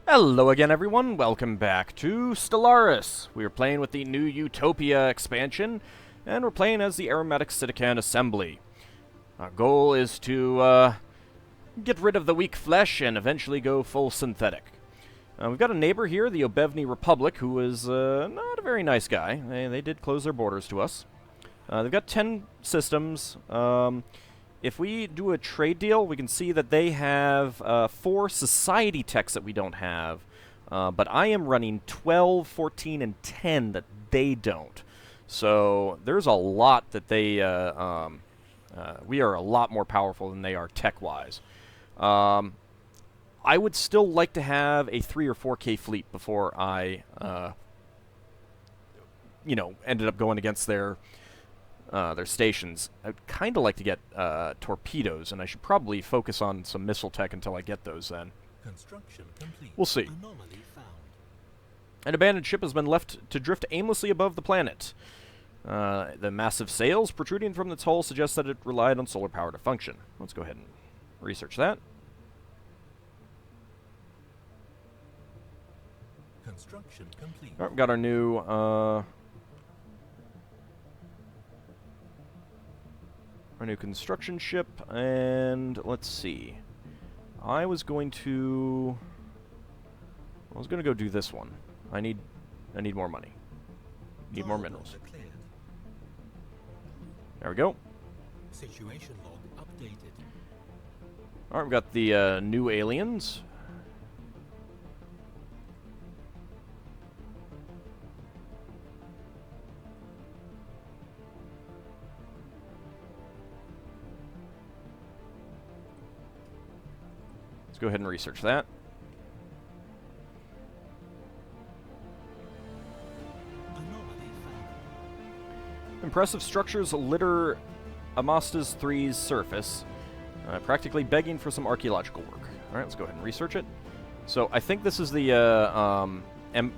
Hello again, everyone. Welcome back to Stellaris. We are playing with the new Utopia expansion, and we're playing as the Aromatic Psittacan Assembly. Our goal is to get rid of the weak flesh and eventually go full synthetic. We've got a neighbor here, the Obevny Republic, who is not a very nice guy. They did close their borders to us. They've got 10 systems. If we do a trade deal, we can see that they have 4 society techs that we don't have. But I am running 12, 14, and 10 that they don't. So there's a lot that they... we are a lot more powerful than they are tech-wise. I would still like to have a 3 or 4K fleet before I, ended up going against their stations. I'd kind of like to get torpedoes, and I should probably focus on some missile tech until I get those then. Construction complete. We'll see. Anomaly found. An abandoned ship has been left to drift aimlessly above the planet. The massive sails protruding from its hull suggest that it relied on solar power to function. Let's go ahead and research that. Construction complete. All right, we've got our new... our new construction ship, and let's see. I was going to go do this one. I need more money. Need more minerals. Declared. There we go. Situation log updated. All right, we've got the new aliens. Let's go ahead and research that. Anomaly found. Impressive structures litter Amastas 3's surface, practically begging for some archaeological work. All right, let's go ahead and research it. So I think this is the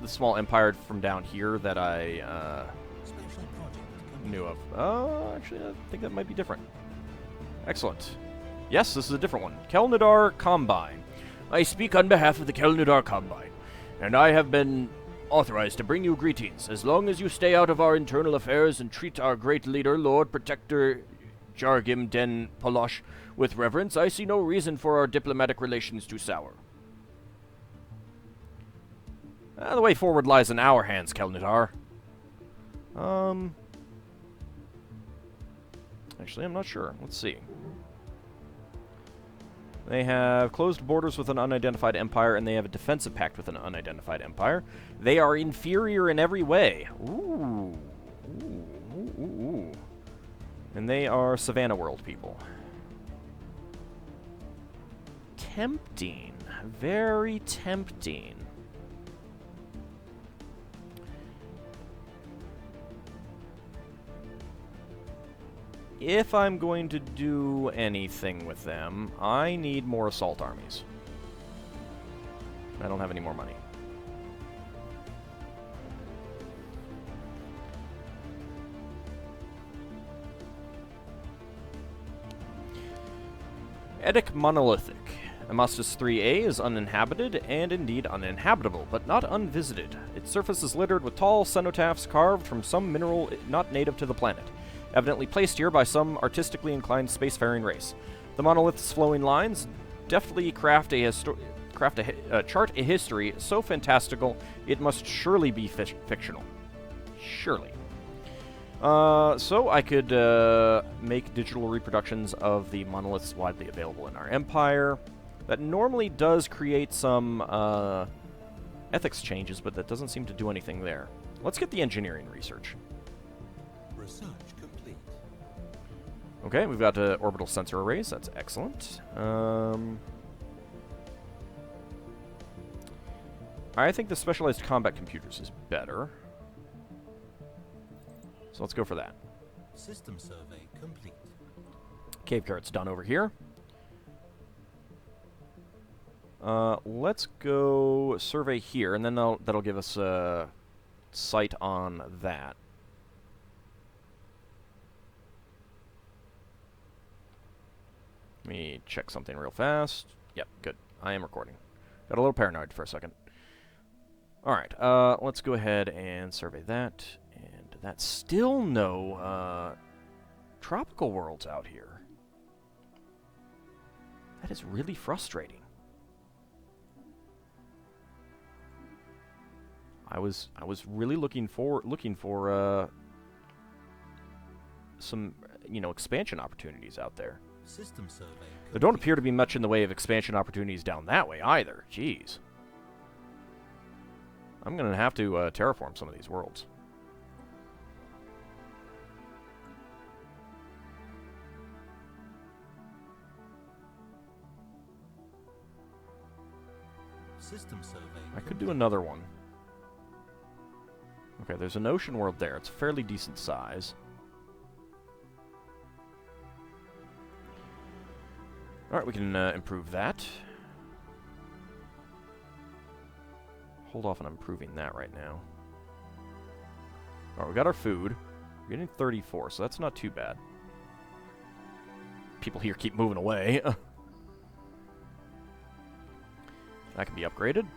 small empire from down here that I Special project complete. knew of. Oh, actually, I think that might be different. Excellent. Yes, this is a different one. Kelnidar Combine. I speak on behalf of the Kelnidar Combine, and I have been authorized to bring you greetings. As long as you stay out of our internal affairs and treat our great leader, Lord Protector Jargim Den Polosh, with reverence, I see no reason for our diplomatic relations to sour. The way forward lies in our hands, Kelnidar. Actually, I'm not sure. Let's see. They have closed borders with an unidentified empire, and they have a defensive pact with an unidentified empire. They are inferior in every way. Ooh. Ooh. And they are Savannah World people. Tempting. Very tempting. If I'm going to do anything with them, I need more assault armies. I don't have any more money. Edic Monolithic. Amastas 3A is uninhabited and indeed uninhabitable, but not unvisited. Its surface is littered with tall cenotaphs carved from some mineral not native to the planet, evidently placed here by some artistically inclined spacefaring race. The monolith's flowing lines deftly chart a history so fantastical it must surely be fictional. Surely. So I could make digital reproductions of the monoliths widely available in our empire. That normally does create some ethics changes, but that doesn't seem to do anything there. Let's get the engineering research. Research complete. Okay, we've got orbital sensor arrays. That's excellent. I think the specialized combat computers is better. So let's go for that. System survey complete. Cave carrot's done over here. Let's go survey here, and then that'll give us a sight on that. Let me check something real fast. Yep, good. I am recording. Got a little paranoid for a second. Alright, let's go ahead and survey that. And that's still no, tropical worlds out here. That is really frustrating. I was really looking for some, you know, expansion opportunities out there. System survey complete. There don't appear to be much in the way of expansion opportunities down that way either. Jeez. I'm gonna have to terraform some of these worlds. System survey I could do another one. Okay, there's an ocean world there. It's a fairly decent size. Alright, we can improve that. Hold off on improving that right now. Alright, we got our food. We're getting 34, so that's not too bad. People here keep moving away. That can be upgraded.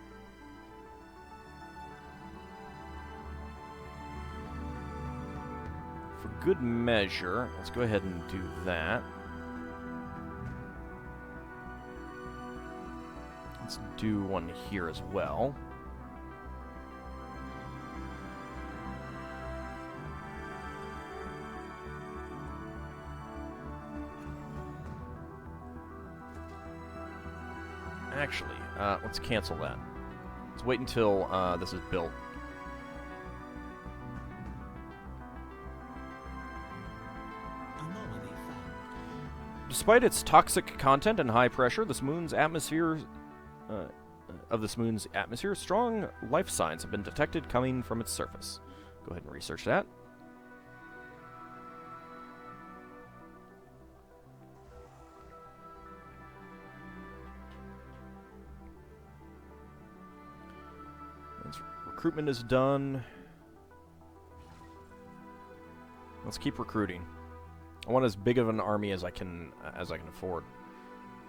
For good measure, let's go ahead and do that. Let's do one here as well. Actually, let's cancel that. Let's wait until this is built. anomaly found. Despite its toxic content and high pressure, this moon's atmosphere, strong life signs have been detected coming from its surface. Go ahead and research that. Recruitment is done. Let's keep recruiting. I want as big of an army as I can afford.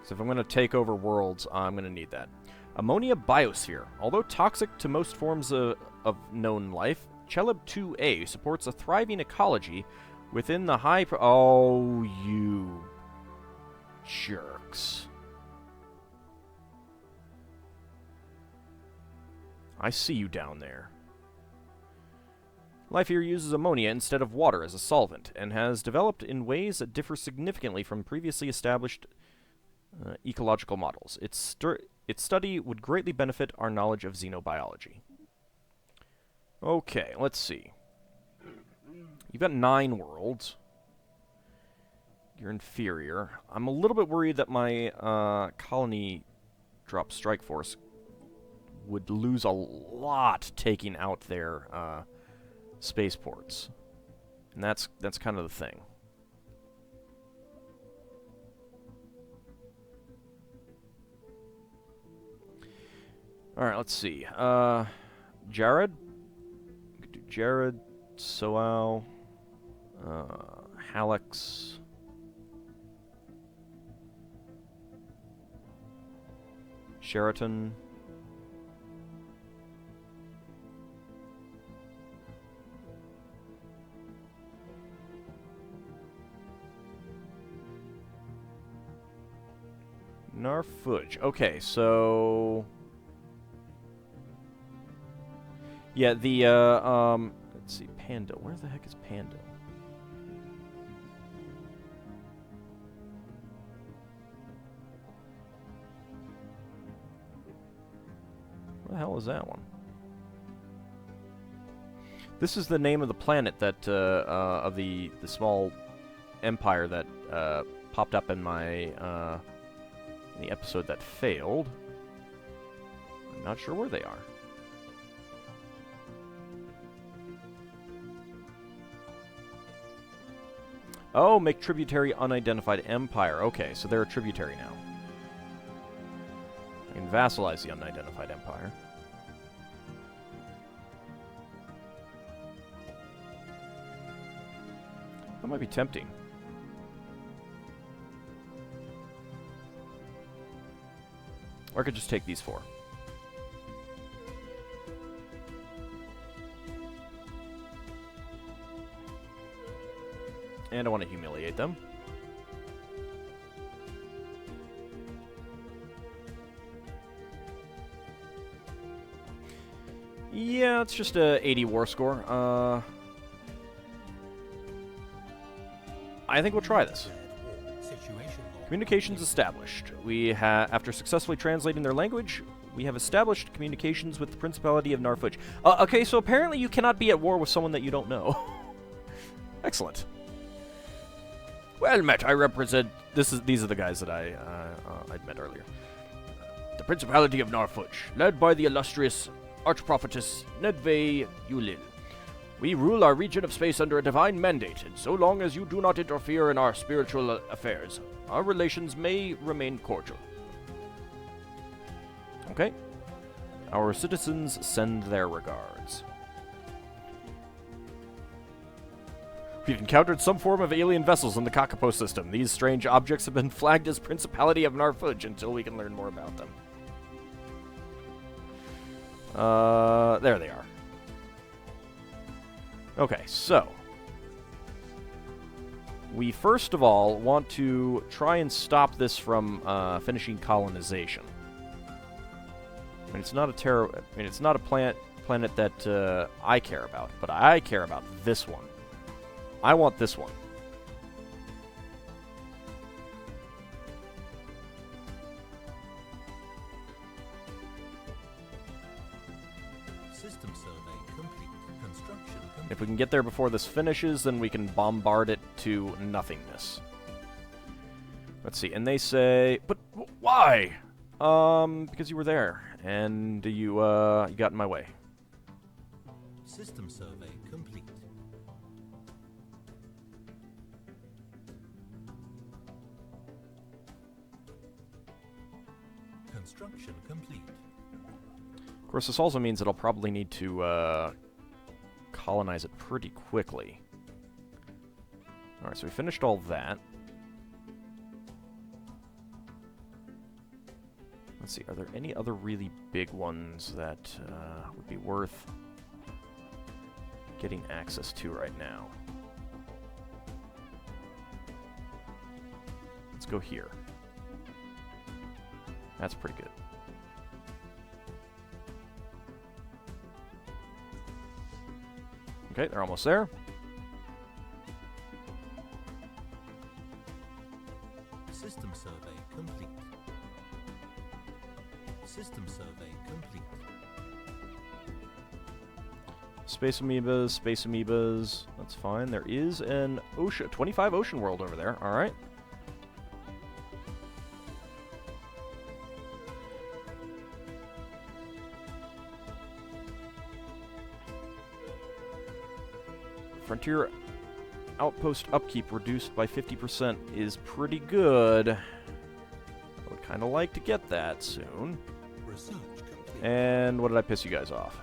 So if I'm going to take over worlds, I'm going to need that. Ammonia biosphere. Although toxic to most forms of known life, Cheleb 2A supports a thriving ecology within the high... Oh, you jerks. I see you down there. Life here uses ammonia instead of water as a solvent, and has developed in ways that differ significantly from previously established ecological models. Its study would greatly benefit our knowledge of xenobiology. Okay, let's see. You've got 9 worlds. You're inferior. I'm a little bit worried that my colony drop strike force would lose a lot taking out their spaceports. And that's kind of the thing. Alright, let's see. Jared? We could do Jared, Soal, Hallex. Sheraton. Narfudge. Okay, so... Yeah, the, let's see, Pando. Where the heck is Pando? Where the hell is that one? This is the name of the planet that, of the small empire that, popped up in my, the episode that failed. I'm not sure where they are. Oh, make tributary unidentified empire. Okay, so they're a tributary now. I can vassalize the unidentified empire. That might be tempting. Or I could just take these 4. And I want to humiliate them. Yeah, it's just a 80 war score. I think we'll try this. Communications established. After successfully translating their language, we have established communications with the Principality of Narfuj. Okay, so apparently you cannot be at war with someone that you don't know. Excellent. Well met. I represent. These are the guys that I'd met earlier. The Principality of Narfuj, led by the illustrious Archprophetess Nedve Yulil. We rule our region of space under a divine mandate, and so long as you do not interfere in our spiritual affairs, our relations may remain cordial. Okay. Our citizens send their regards. We've encountered some form of alien vessels in the Kakapo system. These strange objects have been flagged as Principality of Narfuj until we can learn more about them. There they are. Okay, so we first of all want to try and stop this from finishing colonization. I mean, it's not a planet that I care about, but I care about this one. I want this one. System survey complete. Construction complete. If we can get there before this finishes, then we can bombard it to nothingness. Let's see, and they say, but why? Because you were there, and you got in my way. System survey complete. Construction complete. Of course, this also means that I'll probably need to colonize it pretty quickly. Alright, so we finished all that. Let's see, are there any other really big ones that would be worth getting access to right now? Let's go here. That's pretty good. Okay, they're almost there. System survey complete. System survey complete. Space amoebas, that's fine. There is an ocean, 25 ocean world over there, alright. Frontier outpost upkeep reduced by 50% is pretty good. I would kind of like to get that soon. Research complete. And what did I piss you guys off?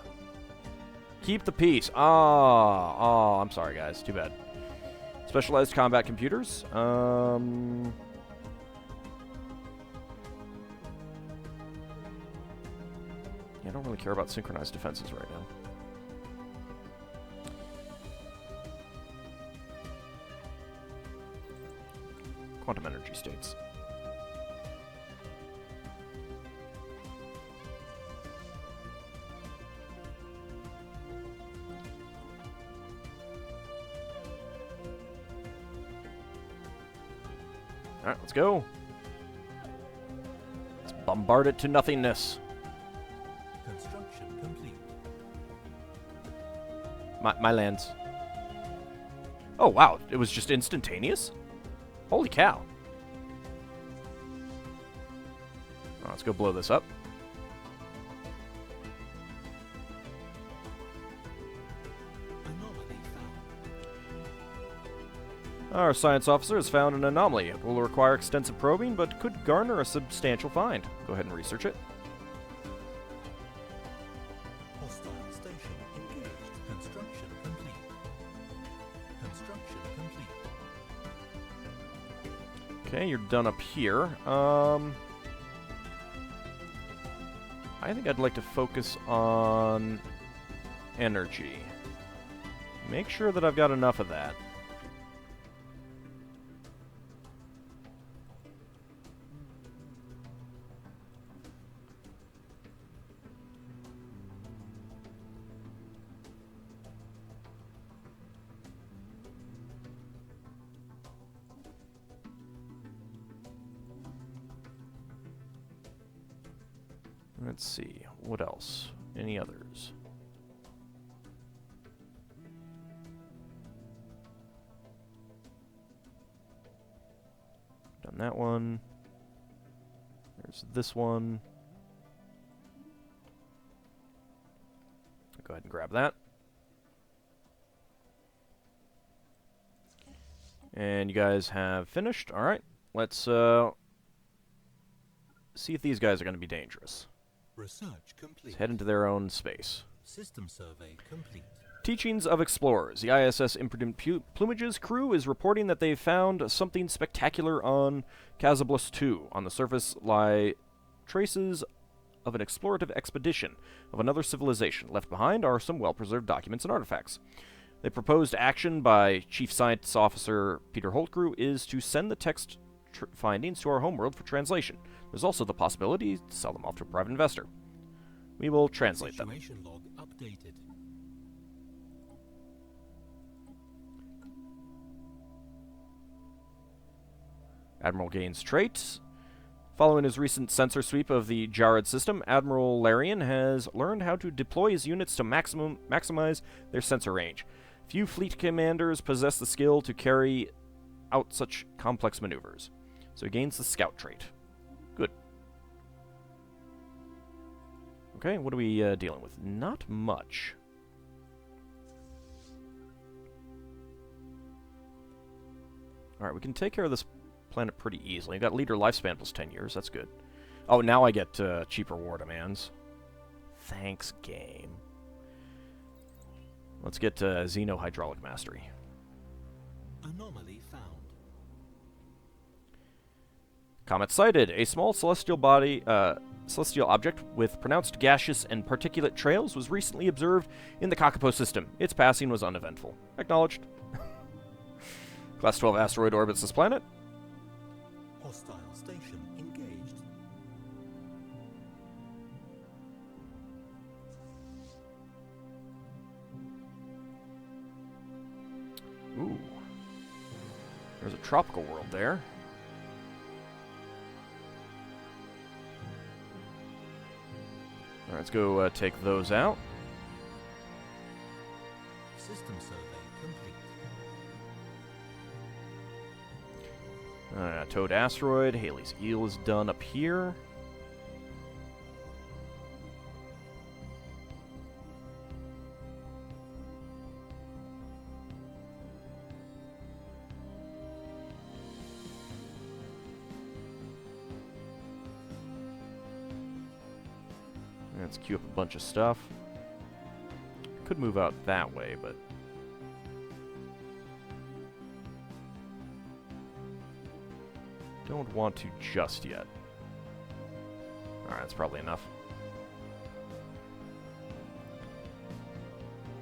Keep the peace. Oh, I'm sorry, guys. Too bad. Specialized combat computers. I don't really care about synchronized defenses right now. Quantum energy states. Alright, let's go. Let's bombard it to nothingness. Construction complete. My lands. Oh, wow. It was just instantaneous? Holy cow. Oh, let's go blow this up. Anomaly found. Our science officer has found an anomaly. It will require extensive probing, but could garner a substantial find. Go ahead and research it. Hostile station engaged. Construction complete. Construction complete. Okay, you're done up here. I think I'd like to focus on energy. Make sure that I've got enough of that. Let's see. What else? Any others? Done that one. There's this one. Go ahead and grab that. And you guys have finished. All right. Let's see if these guys are going to be dangerous. Research complete. Let's head into their own space. System survey complete. Teachings of Explorers. The ISS Imprudent Plumage's crew is reporting that they've found something spectacular on Casablus 2. On the surface lie traces of an explorative expedition of another civilization. Left behind are some well-preserved documents and artifacts. The proposed action by Chief Science Officer Peter Holtgrew is to send the text findings to our homeworld for translation. There's also the possibility to sell them off to a private investor. We will translate them. Situation log updated. Admiral gains traits. Following his recent sensor sweep of the Jared system, Admiral Larian has learned how to deploy his units to maximize their sensor range. Few fleet commanders possess the skill to carry out such complex maneuvers. So he gains the scout trait. Good. Okay, what are we dealing with? Not much. Alright, we can take care of this planet pretty easily. Got leader lifespan plus 10 years. That's good. Oh, now I get cheaper war demands. Thanks, game. Let's get Xeno Hydraulic Mastery. Anomaly found. Comet sighted. A small celestial body, celestial object with pronounced gaseous and particulate trails was recently observed in the Kakapo system. Its passing was uneventful. Acknowledged. Class 12 asteroid orbits this planet. Hostile station engaged. Ooh. There's a tropical world there. Alright, let's go take those out. System survey complete. Toad asteroid. Haley's eel is done up here. Let's queue up a bunch of stuff. Could move out that way, but don't want to just yet. Alright, that's probably enough.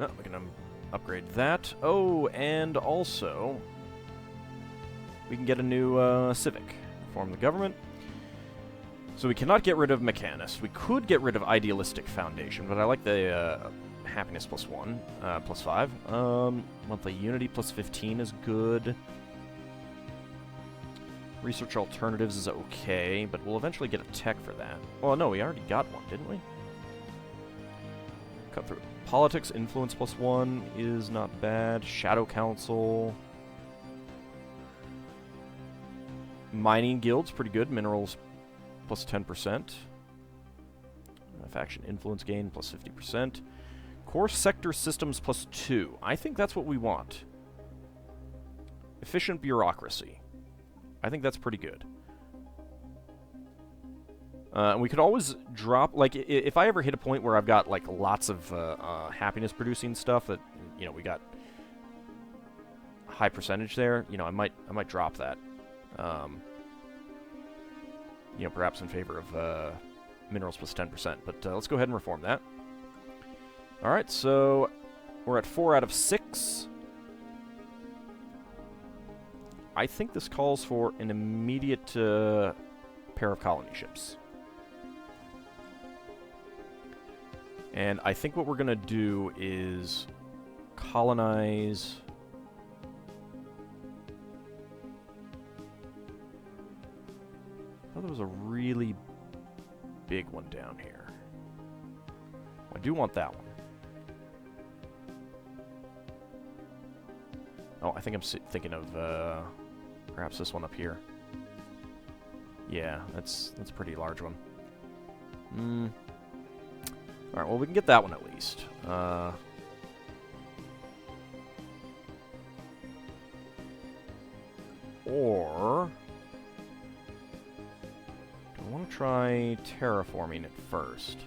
Oh, we can upgrade that. Oh, and also, we can get a new civic. Form the government. So we cannot get rid of Mechanist. We could get rid of Idealistic Foundation, but I like the Happiness plus 1, plus 5. Monthly Unity plus 15 is good. Research Alternatives is okay, but we'll eventually get a tech for that. Well, no, we already got one, didn't we? Cut through. Politics Influence plus 1 is not bad. Shadow Council. Mining Guild's pretty good. Minerals plus 10%. Faction Influence gain plus 50%. Core Sector Systems plus 2. I think that's what we want. Efficient Bureaucracy. I think that's pretty good. We could always drop, like, if I ever hit a point where I've got, like, lots of happiness-producing stuff that, you know, we got high percentage there, you know, I might drop that. You know, perhaps in favor of minerals plus 10%. But let's go ahead and reform that. Alright, so we're at 4 out of 6. I think this calls for an immediate pair of colony ships. And I think what we're going to do is colonize... I thought there was a really big one down here. I do want that one. Oh, I think I'm thinking of perhaps this one up here. Yeah, that's a pretty large one. Alright, well, we can get that one at least. Or... do I want to try terraforming it first?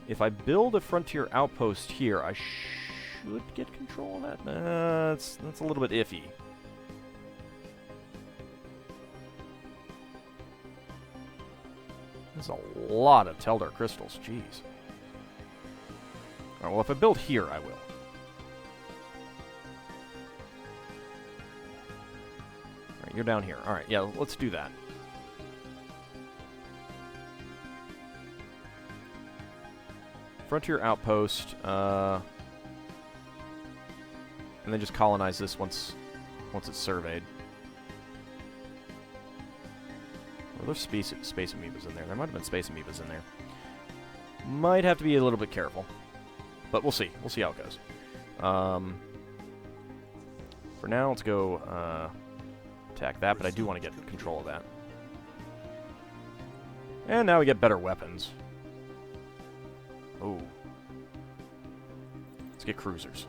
If I build a frontier outpost here, I should get control of that? That's a little bit iffy. There's a lot of Teldar crystals, jeez. Alright, well, if I build here, I will. Alright, you're down here. Alright, yeah, let's do that. Frontier outpost, and then just colonize this once it's surveyed. Well, there's space amoebas in there. There might have been space amoebas in there. Might have to be a little bit careful, but we'll see. We'll see how it goes. For now, let's go attack that, but I do want to get control of that. And now we get better weapons. Oh. Let's get cruisers.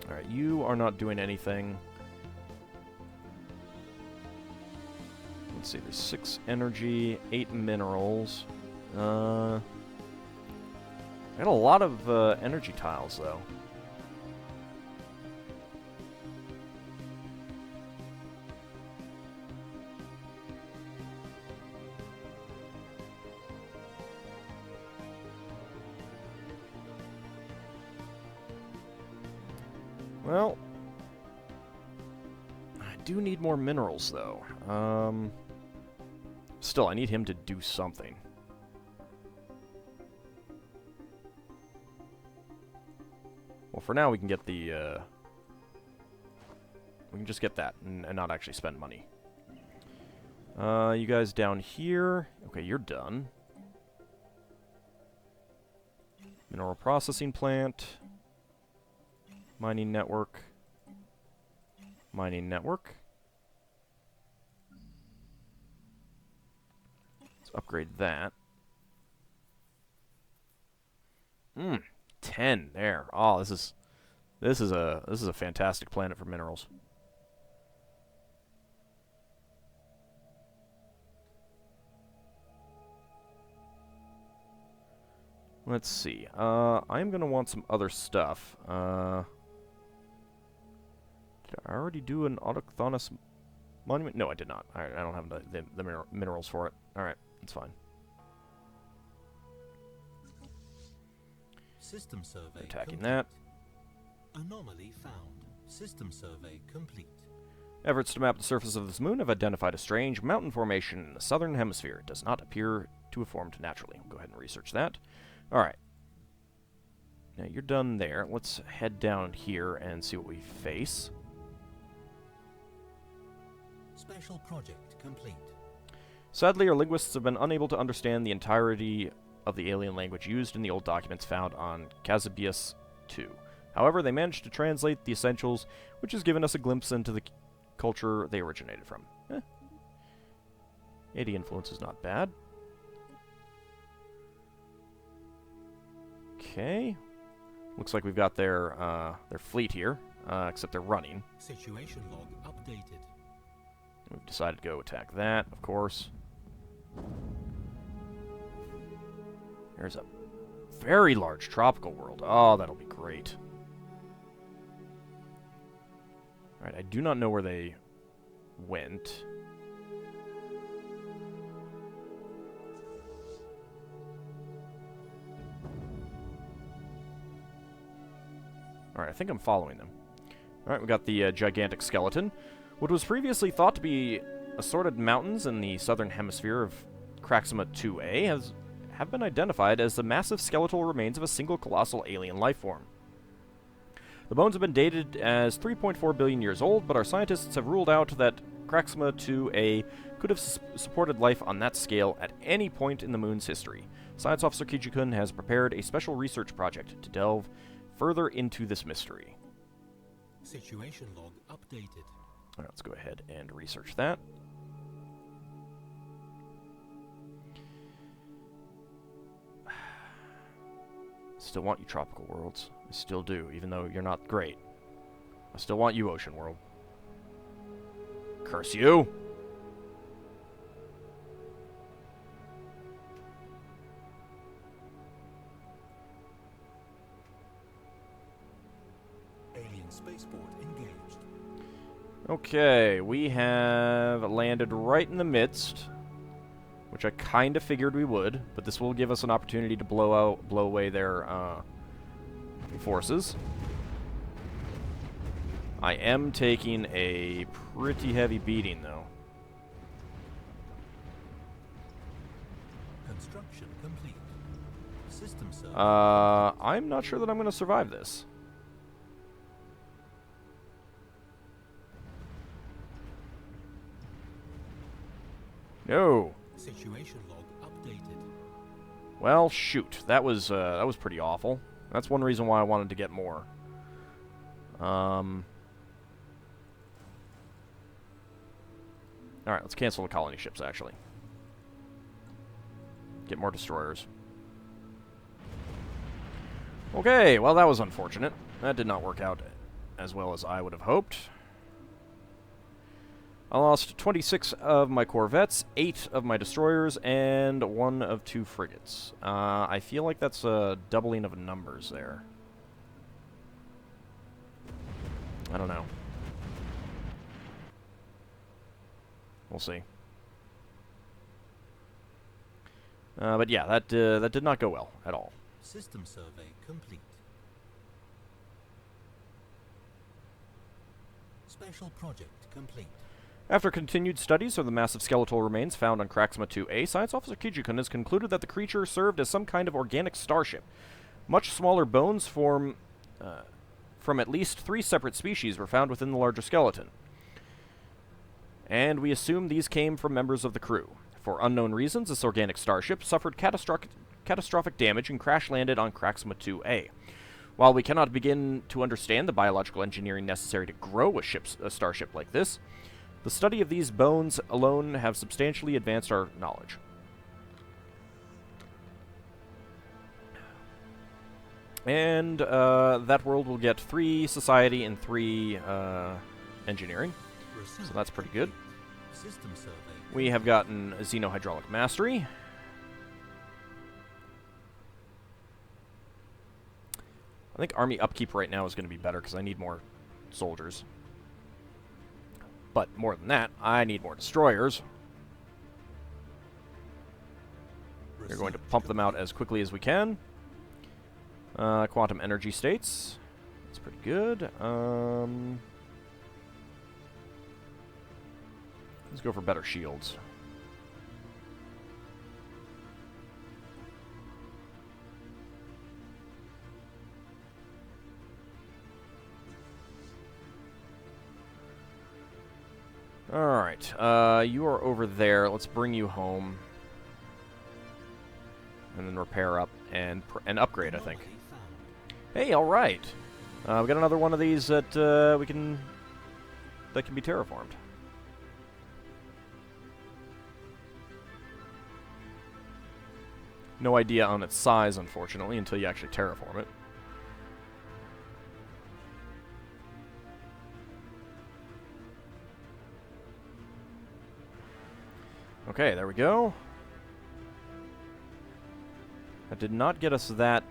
Alright, you are not doing anything. Let's see, there's 6 energy, 8 minerals. I got a lot of energy tiles, though. Well, I do need more minerals, though. Still, I need him to do something. Well, for now, we can get the, we can just get that and not actually spend money. You guys down here. Okay, you're done. Mineral processing plant. Mining network. Mining network. Let's upgrade that. 10 there. Oh, this is a fantastic planet for minerals. Let's see. I'm gonna want some other stuff. Did I already do an autochthonous monument? No, I did not. I don't have the minerals for it. Alright, that's fine. System survey Attacking complete. that. Anomaly found. System survey complete. Efforts to map the surface of this moon have identified a strange mountain formation in the southern hemisphere. It does not appear to have formed naturally. We'll go ahead and research that. Alright. Now you're done there. Let's head down here and see what we face. Special project complete. Sadly, our linguists have been unable to understand the entirety of the alien language used in the old documents found on Casabius II. However, they managed to translate the essentials, which has given us a glimpse into the culture they originated from. 80 influence is not bad. Okay. Looks like we've got their fleet here, except they're running. Situation log updated. We've decided to go attack that, of course. There's a very large tropical world. Oh, that'll be great. Alright, I do not know where they went. Alright, I think I'm following them. Alright, we got the gigantic skeleton. What was previously thought to be assorted mountains in the southern hemisphere of Craxima 2A have been identified as the massive skeletal remains of a single colossal alien life form. The bones have been dated as 3.4 billion years old, but our scientists have ruled out that Craxma 2A could have supported life on that scale at any point in the moon's history. Science Officer Kijikun has prepared a special research project to delve further into this mystery. Situation log updated. Alright, let's go ahead and research that. Still want you, Tropical Worlds. I still do, even though you're not great. I still want you, Ocean World. Curse you! Alien spaceport engaged. Okay, we have landed right in the midst, which I kind of figured we would, but this will give us an opportunity to blow away their forces. I am taking a pretty heavy beating, though. Construction complete. System survey. I'm not sure that I'm going to survive this. No. Situation log updated. Well, shoot. That was pretty awful. That's one reason why I wanted to get more. Alright, let's cancel the colony ships, actually. Get more destroyers. Okay, well, that was unfortunate. That did not work out as well as I would have hoped. I lost 26 of my corvettes, 8 of my destroyers, and 1 of 2 frigates. I feel like that's a doubling of numbers there. I don't know. We'll see. But yeah, that did not go well at all. System survey complete. Special project complete. After continued studies of the massive skeletal remains found on Craxma 2A, Science Officer Kijikun has concluded that the creature served as some kind of organic starship. Much smaller bones from at least 3 separate species were found within the larger skeleton. And we assume these came from members of the crew. For unknown reasons, this organic starship suffered catastrophic damage and crash-landed on Craxma 2A. While we cannot begin to understand the biological engineering necessary to grow a starship like this, the study of these bones alone have substantially advanced our knowledge. And that world will get 3 society and 3 engineering. So that's pretty good. System survey. We have gotten a Xenohydraulic Mastery. I think Army Upkeep right now is going to be better because I need more soldiers. But more than that, I need more destroyers. We're going to pump them out as quickly as we can. Quantum energy states. That's pretty good. Let's go for better shields. Alright, you are over there. Let's bring you home. And then repair up and upgrade, I think. Hey, alright. We got another one of these that that can be terraformed. No idea on its size, unfortunately, until you actually terraform it. Okay, there we go. That did not get us that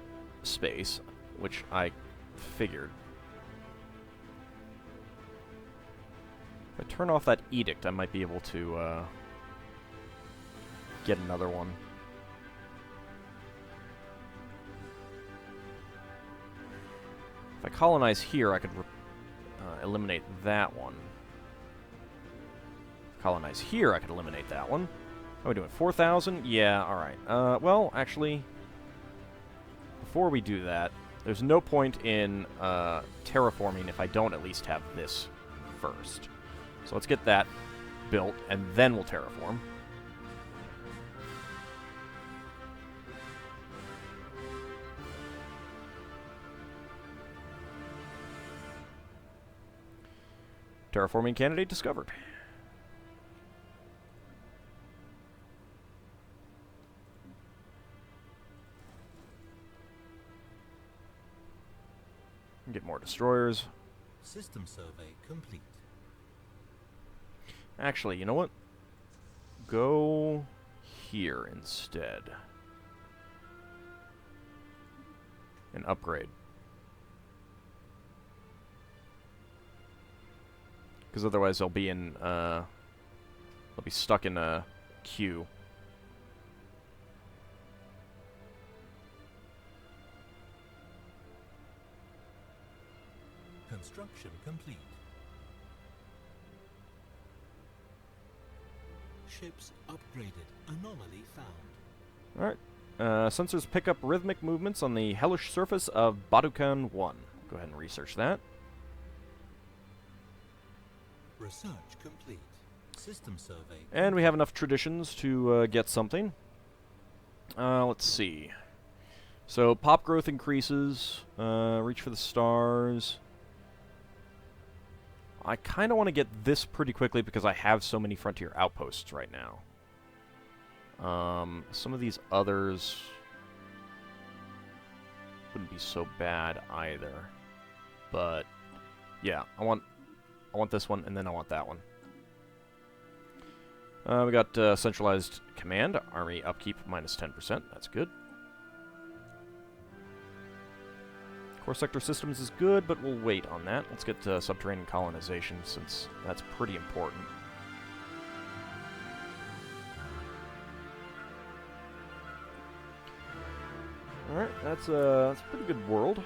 space, which I figured. If I turn off that edict, I might be able to get another one. If I colonize here, I could eliminate that one. Colonize here, I could eliminate that one. How are we doing? 4,000? Yeah, alright. Well, actually, before we do that, there's no point in terraforming if I don't at least have this first. So let's get that built, and then we'll terraform. Terraforming candidate discovered. Get more destroyers. System survey complete. Actually, you know what? Go here instead. And upgrade. Because otherwise they'll be in, they'll be stuck in a queue. Construction complete. Ships upgraded. Anomaly found. Alright. Sensors pick up rhythmic movements on the hellish surface of Badukan 1. Go ahead and research that. Research complete. System survey. And we have enough traditions to get something. Let's see. So, pop growth increases. Reach for the stars. I kind of want to get this pretty quickly because I have so many frontier outposts right now. Some of these others wouldn't be so bad either. But, yeah, I want this one, and then I want that one. We got centralized command, army upkeep minus 10%. That's good. Core sector systems is good, but we'll wait on that. Let's get subterranean colonization, since that's pretty important. Alright, that's a pretty good world.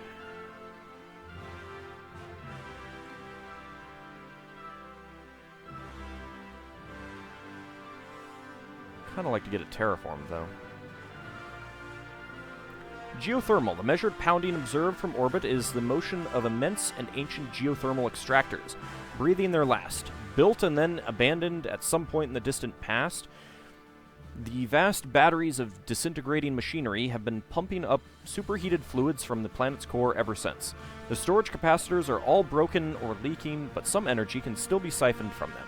Kind of like to get it terraformed, though. Geothermal. The measured pounding observed from orbit is the motion of immense and ancient geothermal extractors, breathing their last. Built and then abandoned at some point in the distant past, the vast batteries of disintegrating machinery have been pumping up superheated fluids from the planet's core ever since. The storage capacitors are all broken or leaking, but some energy can still be siphoned from them.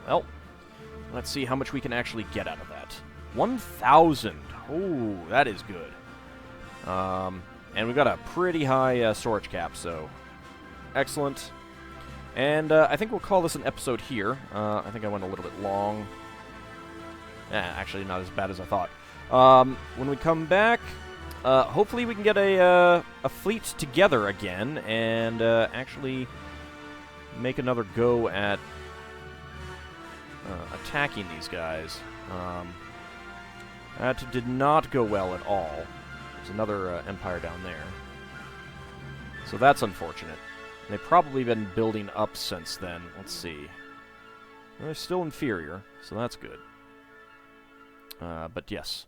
Well, let's see how much we can actually get out of that. 1,000. Oh, that is good. And we've got a pretty high storage cap, so excellent. And I think we'll call this an episode here. I think I went a little bit long. Actually, not as bad as I thought. When we come back, hopefully we can get a fleet together again and actually make another go at attacking these guys. That did not go well at all. There's another empire down there. So that's unfortunate. They've probably been building up since then. Let's see. They're still inferior, so that's good. But yes.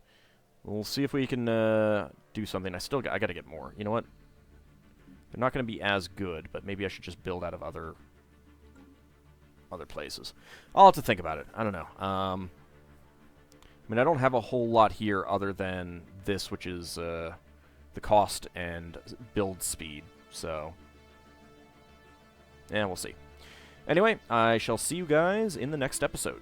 We'll see if we can do something. I gotta get more. You know what? They're not going to be as good, but maybe I should just build out of other places. I'll have to think about it. I don't know. I mean, I don't have a whole lot here other than this, which is the cost and build speed. So, yeah, we'll see. Anyway, I shall see you guys in the next episode.